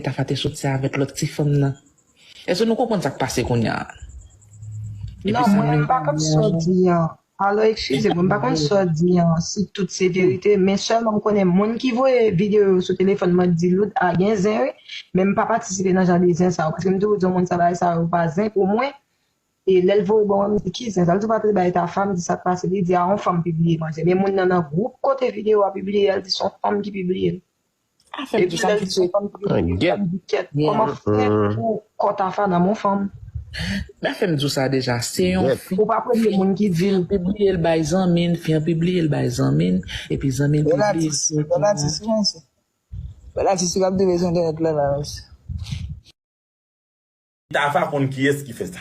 ta fait sortir avec l'autre petit femme là. Est-ce que nous comprenons ça qui passe qu'on y a? Non, moi, je ne pas comme ça dire. Alors, excusez-moi, je ne pas comme ça dire si toutes ces vérités, mais seulement je connais monde qui voit vidéo sur téléphone, me dit l'autre a bien zéro, même pas participer dans genre des ça, parce que me dis, monde ça va ça pas zin pour moi. Et l'elvo bon qui c'est ça tu vas te ta femme dit ça passe il dit à une femme publier moi mais mon dans un groupe côté vidéo à publier elle dit son femme qui publie et puis elle dit son femme qui comment faire pour quand ta femme dans mon femme la femme dit ça déjà c'est un faut pas prendre le monde qui dit publier le bail zamine faire publier le bail zamine et puis zamine publier voilà c'est sûr de besoin de là ta femme qu'on qui est-ce qui fait ça.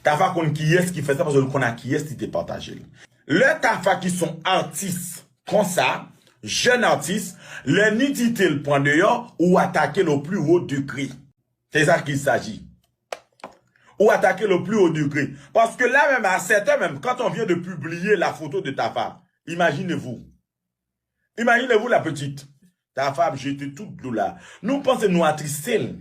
Tafa kon qui est-ce qui fait ça parce que le connaît qui est-ce qui te partagé. Les tafa qui sont artistes comme ça, jeunes artistes, les nudité le point dehors ou attaquer le plus haut degré. C'est ça qu'il s'agit. Ou attaquer le plus haut degré. Parce que là même à 7 heures même, quand on vient de publier la photo de ta femme, imaginez-vous. Imaginez-vous la petite. Ta femme, j'étais toute là. Nous pensons nous attrister.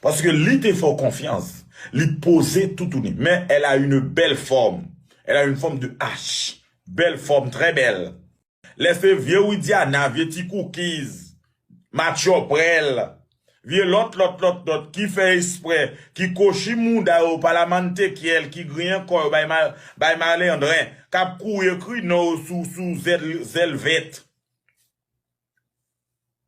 Parce que lui te fait confiance. Lui poser tout. Mais elle a une belle forme. Elle a une forme de H. Belle forme, très belle. Laissez vieux Diana, vieux petit cookies. Macho prel. Vieux l'autre, qui fait exprès, qui coche mounda au parlement qui elle, qui grille encore, by Malandrin, cap couille cru no sous zelvet.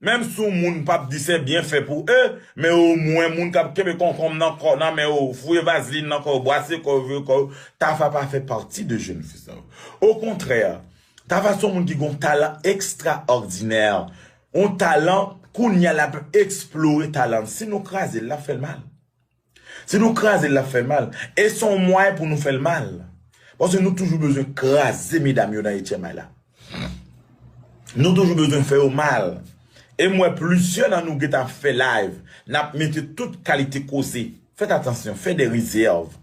Même si moun pap dit c'est bien fait pour eux, mais au moins moun kap kebe concombre nan mais au fouye vaseline nan ko boisse ko ta va pas fait partie de jeunes filles. Au contraire, ta façon moun qui gon talent extraordinaire, un talent qu'on y a la explorer talent. Si nous craser la fait mal. Si nous craser la fait mal et son moyen pour nous faire le mal. Parce que nous toujours besoin de craser mesdames yo dans Etienne là. Nous toujours besoin de faire au mal. Et moi, plusieurs dans nous qui ont fait live, n'a mis toute qualité causée. Faites attention, faites des réserves.